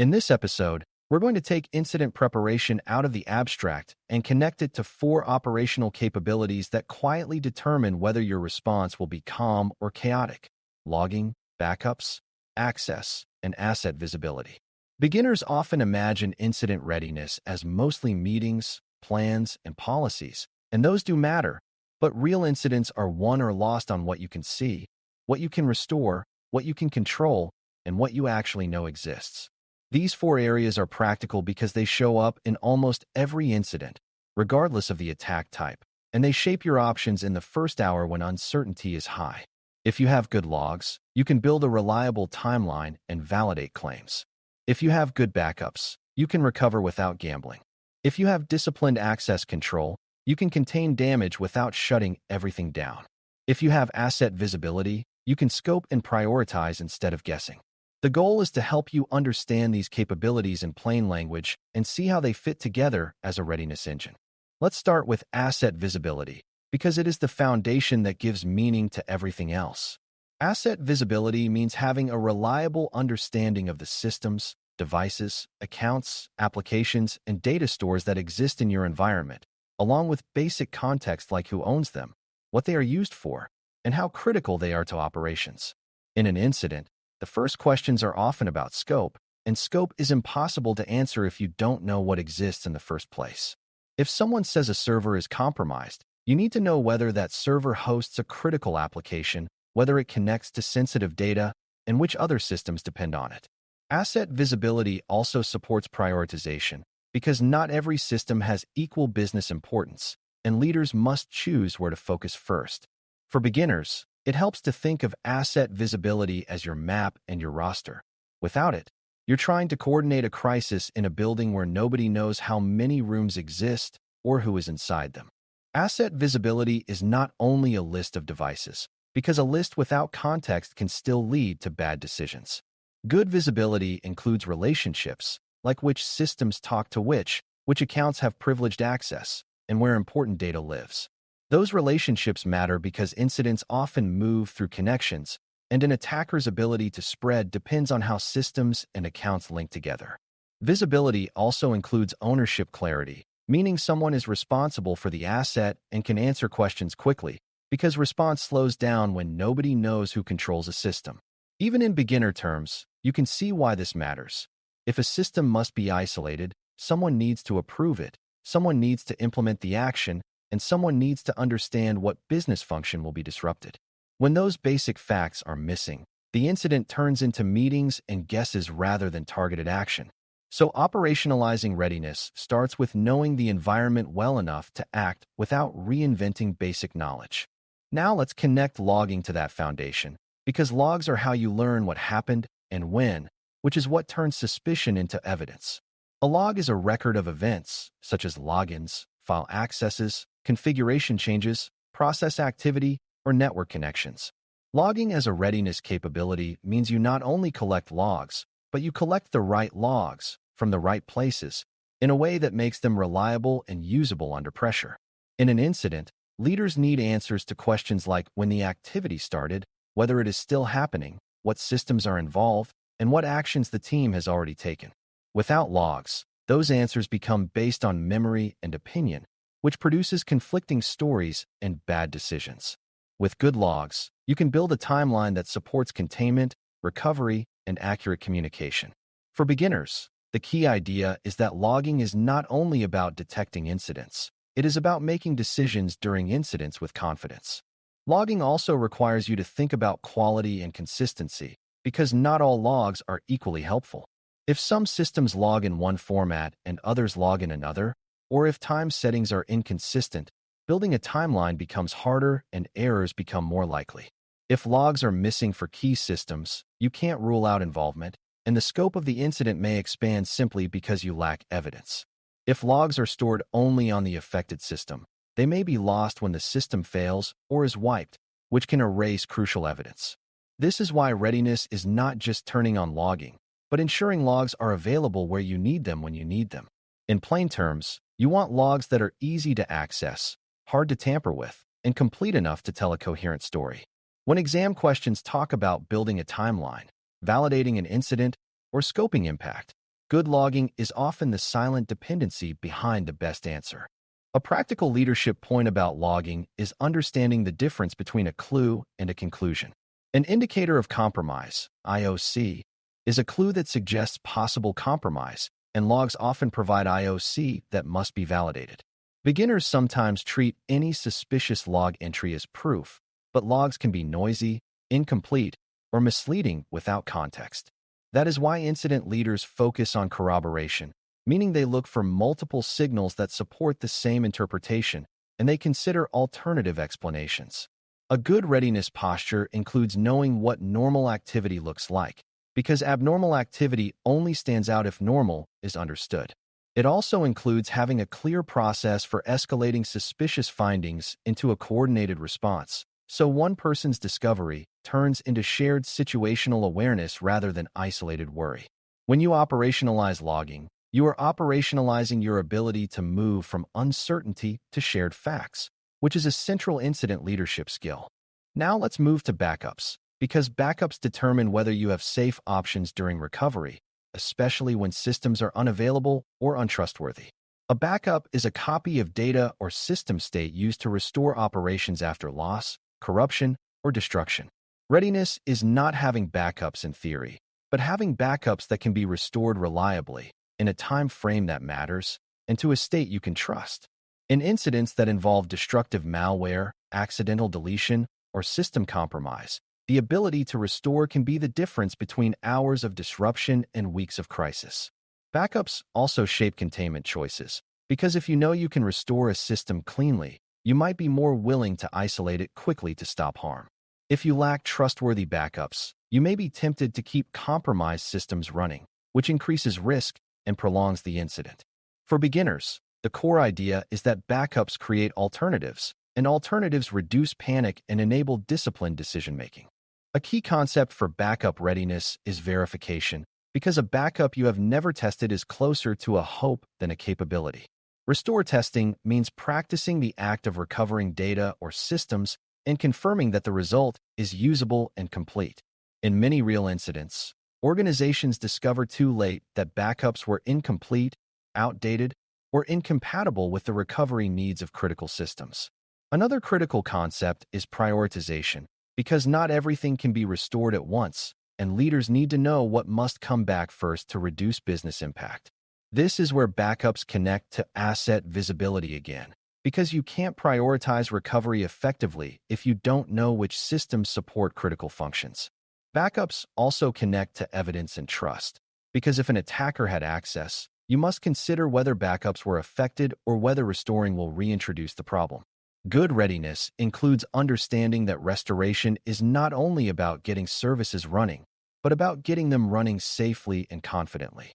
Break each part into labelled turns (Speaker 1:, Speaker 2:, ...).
Speaker 1: In this episode, we're going to take incident preparation out of the abstract and connect it to 4 operational capabilities that quietly determine whether your response will be calm or chaotic: logging, backups, access, and asset visibility. Beginners often imagine incident readiness as mostly meetings, plans, and policies, and those do matter, but real incidents are won or lost on what you can see, what you can restore, what you can control, and what you actually know exists. These 4 areas are practical because they show up in almost every incident, regardless of the attack type, and they shape your options in the first hour when uncertainty is high. If you have good logs, you can build a reliable timeline and validate claims. If you have good backups, you can recover without gambling. If you have disciplined access control, you can contain damage without shutting everything down. If you have asset visibility, you can scope and prioritize instead of guessing. The goal is to help you understand these capabilities in plain language and see how they fit together as a readiness engine. Let's start with asset visibility, because it is the foundation that gives meaning to everything else. Asset visibility means having a reliable understanding of the systems, devices, accounts, applications, and data stores that exist in your environment, along with basic context like who owns them, what they are used for, and how critical they are to operations. In an incident, the first questions are often about scope, and scope is impossible to answer if you don't know what exists in the first place. If someone says a server is compromised, you need to know whether that server hosts a critical application, whether it connects to sensitive data, and which other systems depend on it. Asset visibility also supports prioritization, because not every system has equal business importance, and leaders must choose where to focus first. For beginners, it helps to think of asset visibility as your map and your roster. Without it, you're trying to coordinate a crisis in a building where nobody knows how many rooms exist or who is inside them. Asset visibility is not only a list of devices, because a list without context can still lead to bad decisions. Good visibility includes relationships, like which systems talk to which accounts have privileged access, and where important data lives. Those relationships matter because incidents often move through connections, and an attacker's ability to spread depends on how systems and accounts link together. Visibility also includes ownership clarity, meaning someone is responsible for the asset and can answer questions quickly, because response slows down when nobody knows who controls a system. Even in beginner terms, you can see why this matters. If a system must be isolated, someone needs to approve it, someone needs to implement the action, and someone needs to understand what business function will be disrupted. When those basic facts are missing, the incident turns into meetings and guesses rather than targeted action. So operationalizing readiness starts with knowing the environment well enough to act without reinventing basic knowledge. Now let's connect logging to that foundation, because logs are how you learn what happened and when, which is what turns suspicion into evidence. A log is a record of events, such as logins, file accesses, configuration changes, process activity, or network connections. Logging as a readiness capability means you not only collect logs, but you collect the right logs from the right places in a way that makes them reliable and usable under pressure. In an incident, leaders need answers to questions like when the activity started, whether it is still happening, what systems are involved, and what actions the team has already taken. Without logs, those answers become based on memory and opinion, which produces conflicting stories and bad decisions. With good logs, you can build a timeline that supports containment, recovery, and accurate communication. For beginners, the key idea is that logging is not only about detecting incidents, it is about making decisions during incidents with confidence. Logging also requires you to think about quality and consistency, because not all logs are equally helpful. If some systems log in one format and others log in another, or if time settings are inconsistent, building a timeline becomes harder and errors become more likely. If logs are missing for key systems, you can't rule out involvement, and the scope of the incident may expand simply because you lack evidence. If logs are stored only on the affected system, they may be lost when the system fails or is wiped, which can erase crucial evidence. This is why readiness is not just turning on logging, but ensuring logs are available where you need them when you need them. In plain terms, you want logs that are easy to access, hard to tamper with, and complete enough to tell a coherent story. When exam questions talk about building a timeline, validating an incident, or scoping impact, Good logging is often the silent dependency behind the best answer. A practical leadership point about logging is understanding the difference between a clue and a conclusion. An indicator of compromise, IOC, is a clue that suggests possible compromise, and logs often provide IOC that must be validated. Beginners sometimes treat any suspicious log entry as proof, but logs can be noisy, incomplete, or misleading without context. That is why incident leaders focus on corroboration, meaning they look for multiple signals that support the same interpretation, and they consider alternative explanations. A good readiness posture includes knowing what normal activity looks like, because abnormal activity only stands out if normal is understood. It also includes having a clear process for escalating suspicious findings into a coordinated response, so one person's discovery turns into shared situational awareness rather than isolated worry. When you operationalize logging, you are operationalizing your ability to move from uncertainty to shared facts, which is a central incident leadership skill. Now let's move to backups, because backups determine whether you have safe options during recovery, especially when systems are unavailable or untrustworthy. A backup is a copy of data or system state used to restore operations after loss, corruption, or destruction. Readiness is not having backups in theory, but having backups that can be restored reliably, in a time frame that matters, and to a state you can trust. In incidents that involve destructive malware, accidental deletion, or system compromise, the ability to restore can be the difference between hours of disruption and weeks of crisis. Backups also shape containment choices, because if you know you can restore a system cleanly, you might be more willing to isolate it quickly to stop harm. If you lack trustworthy backups, you may be tempted to keep compromised systems running, which increases risk and prolongs the incident. For beginners, the core idea is that backups create alternatives, and alternatives reduce panic and enable disciplined decision-making. A key concept for backup readiness is verification, because a backup you have never tested is closer to a hope than a capability. Restore testing means practicing the act of recovering data or systems and confirming that the result is usable and complete. In many real incidents, organizations discover too late that backups were incomplete, outdated, or incompatible with the recovery needs of critical systems. Another critical concept is prioritization, because not everything can be restored at once, and leaders need to know what must come back first to reduce business impact. This is where backups connect to asset visibility again, because you can't prioritize recovery effectively if you don't know which systems support critical functions. Backups also connect to evidence and trust, because if an attacker had access, you must consider whether backups were affected or whether restoring will reintroduce the problem. Good readiness includes understanding that restoration is not only about getting services running, but about getting them running safely and confidently.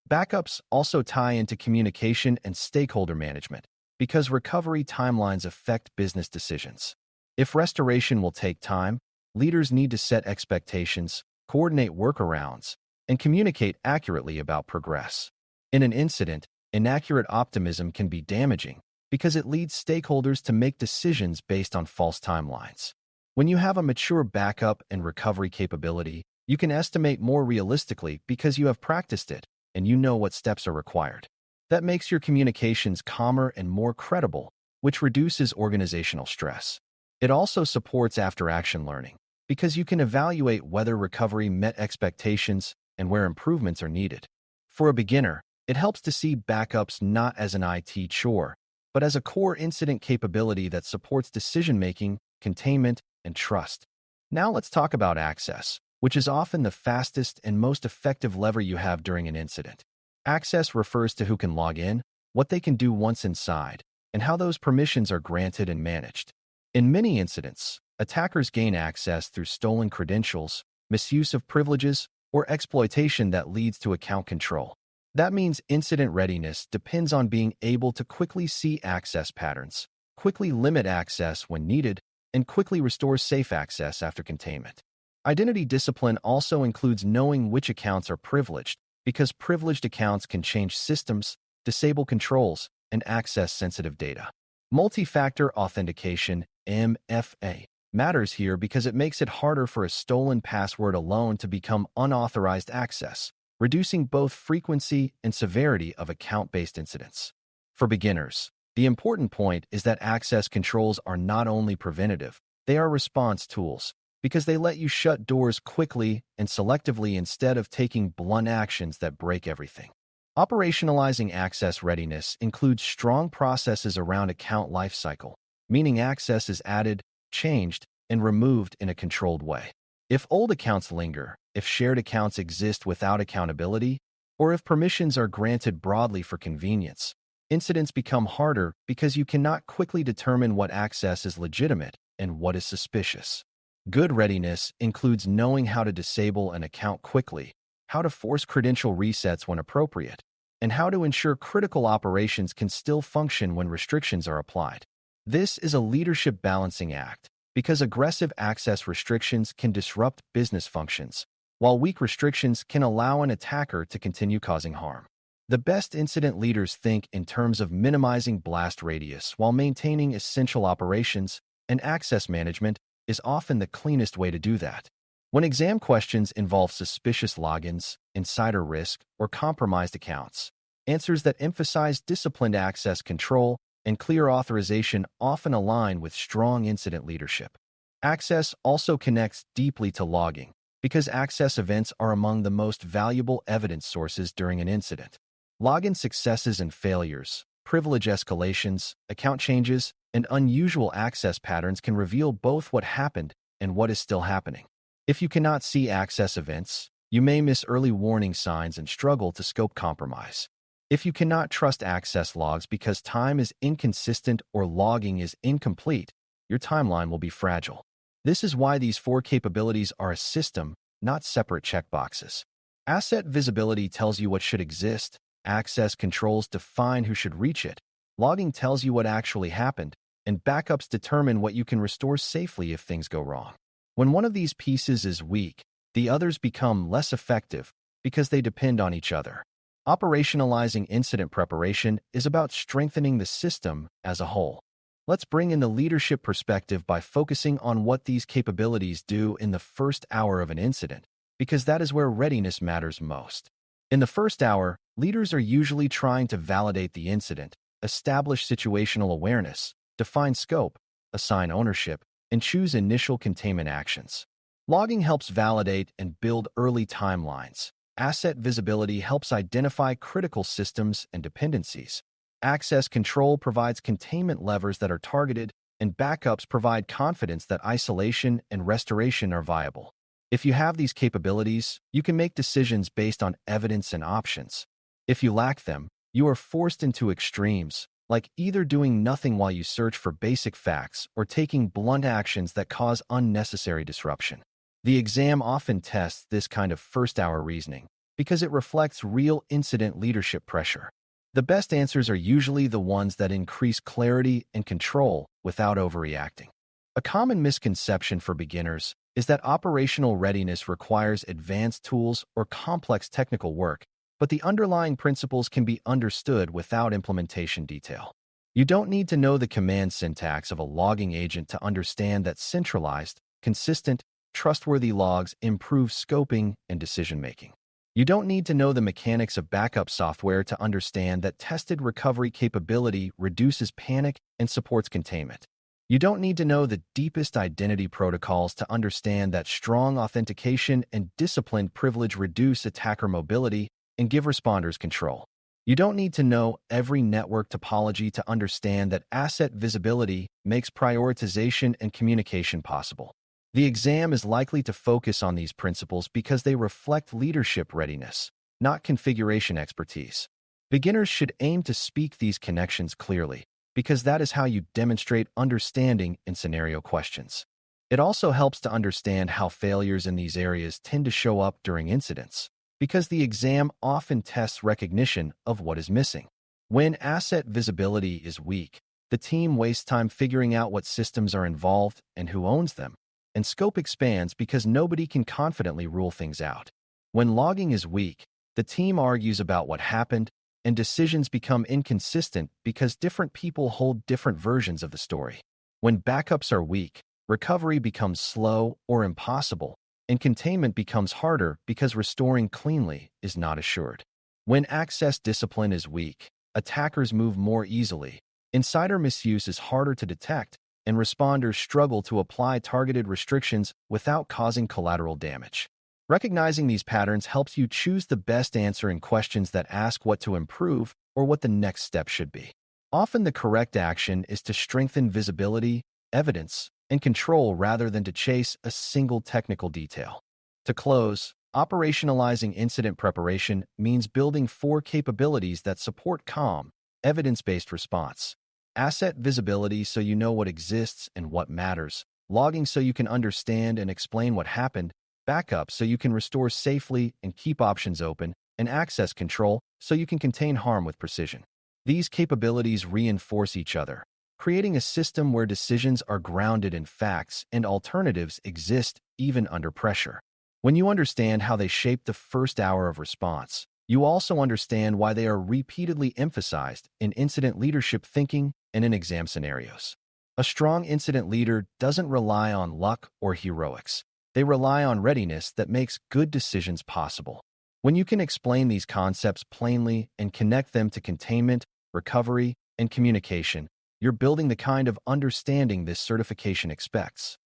Speaker 1: Backups also tie into communication and stakeholder management, because recovery timelines affect business decisions. If restoration will take time, leaders need to set expectations, coordinate workarounds, and communicate accurately about progress. In an incident, inaccurate optimism can be damaging, because it leads stakeholders to make decisions based on false timelines. When you have a mature backup and recovery capability, you can estimate more realistically because you have practiced it and you know what steps are required. That makes your communications calmer and more credible, which reduces organizational stress. It also supports after-action learning, because you can evaluate whether recovery met expectations and where improvements are needed. For a beginner, it helps to see backups not as an IT chore, but as a core incident capability that supports decision-making, containment, and trust. Now let's talk about access, which is often the fastest and most effective lever you have during an incident. Access refers to who can log in, what they can do once inside, and how those permissions are granted and managed. In many incidents, attackers gain access through stolen credentials, misuse of privileges, or exploitation that leads to account control. That means incident readiness depends on being able to quickly see access patterns, quickly limit access when needed, and quickly restore safe access after containment. Identity discipline also includes knowing which accounts are privileged, because privileged accounts can change systems, disable controls, and access sensitive data. Multi-factor authentication, MFA, matters here because it makes it harder for a stolen password alone to become unauthorized access, reducing both frequency and severity of account-based incidents. For beginners, the important point is that access controls are not only preventative, they are response tools, because they let you shut doors quickly and selectively instead of taking blunt actions that break everything. Operationalizing access readiness includes strong processes around account lifecycle, meaning access is added, changed, and removed in a controlled way. If old accounts linger, if shared accounts exist without accountability, or if permissions are granted broadly for convenience, incidents become harder because you cannot quickly determine what access is legitimate and what is suspicious. Good readiness includes knowing how to disable an account quickly, how to force credential resets when appropriate, and how to ensure critical operations can still function when restrictions are applied. This is a leadership balancing act because aggressive access restrictions can disrupt business functions, while weak restrictions can allow an attacker to continue causing harm. The best incident leaders think in terms of minimizing blast radius while maintaining essential operations, and access management is often the cleanest way to do that. When exam questions involve suspicious logins, insider risk, or compromised accounts, answers that emphasize disciplined access control and clear authorization often align with strong incident leadership. Access also connects deeply to logging, because access events are among the most valuable evidence sources during an incident. Login successes and failures, privilege escalations, account changes, and unusual access patterns can reveal both what happened and what is still happening. If you cannot see access events, you may miss early warning signs and struggle to scope compromise. If you cannot trust access logs because time is inconsistent or logging is incomplete, your timeline will be fragile. This is why these four capabilities are a system, not separate checkboxes. Asset visibility tells you what should exist, access controls define who should reach it, logging tells you what actually happened, and backups determine what you can restore safely if things go wrong. When one of these pieces is weak, the others become less effective because they depend on each other. Operationalizing incident preparation is about strengthening the system as a whole. Let's bring in the leadership perspective by focusing on what these capabilities do in the first hour of an incident, because that is where readiness matters most. In the first hour, leaders are usually trying to validate the incident, establish situational awareness, define scope, assign ownership, and choose initial containment actions. Logging helps validate and build early timelines. Asset visibility helps identify critical systems and dependencies. Access control provides containment levers that are targeted, and backups provide confidence that isolation and restoration are viable. If you have these capabilities, you can make decisions based on evidence and options. If you lack them, you are forced into extremes, like either doing nothing while you search for basic facts or taking blunt actions that cause unnecessary disruption. The exam often tests this kind of first-hour reasoning because it reflects real incident leadership pressure. The best answers are usually the ones that increase clarity and control without overreacting. A common misconception for beginners is that operational readiness requires advanced tools or complex technical work, but the underlying principles can be understood without implementation detail. You don't need to know the command syntax of a logging agent to understand that centralized, consistent, trustworthy logs improve scoping and decision-making. You don't need to know the mechanics of backup software to understand that tested recovery capability reduces panic and supports containment. You don't need to know the deepest identity protocols to understand that strong authentication and disciplined privilege reduce attacker mobility and give responders control. You don't need to know every network topology to understand that asset visibility makes prioritization and communication possible. The exam is likely to focus on these principles because they reflect leadership readiness, not configuration expertise. Beginners should aim to speak these connections clearly, because that is how you demonstrate understanding in scenario questions. It also helps to understand how failures in these areas tend to show up during incidents, because the exam often tests recognition of what is missing. When asset visibility is weak, the team wastes time figuring out what systems are involved and who owns them, and scope expands because nobody can confidently rule things out. When logging is weak, the team argues about what happened, and decisions become inconsistent because different people hold different versions of the story. When backups are weak, recovery becomes slow or impossible, and containment becomes harder because restoring cleanly is not assured. When access discipline is weak, attackers move more easily, insider misuse is harder to detect, and responders struggle to apply targeted restrictions without causing collateral damage. Recognizing these patterns helps you choose the best answer in questions that ask what to improve or what the next step should be. Often the correct action is to strengthen visibility, evidence, and control rather than to chase a single technical detail. To close, operationalizing incident preparation means building 4 capabilities that support calm, evidence-based response. Asset visibility so you know what exists and what matters. Logging so you can understand and explain what happened. Backup so you can restore safely and keep options open. And access control so you can contain harm with precision. These capabilities reinforce each other, creating a system where decisions are grounded in facts and alternatives exist even under pressure. When you understand how they shape the first hour of response, you also understand why they are repeatedly emphasized in incident leadership thinking and in exam scenarios. A strong incident leader doesn't rely on luck or heroics. They rely on readiness that makes good decisions possible. When you can explain these concepts plainly and connect them to containment, recovery, and communication, you're building the kind of understanding this certification expects.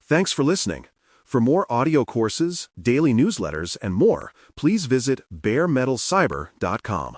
Speaker 2: Thanks for listening. For more audio courses, daily newsletters, and more, please visit baremetalcyber.com.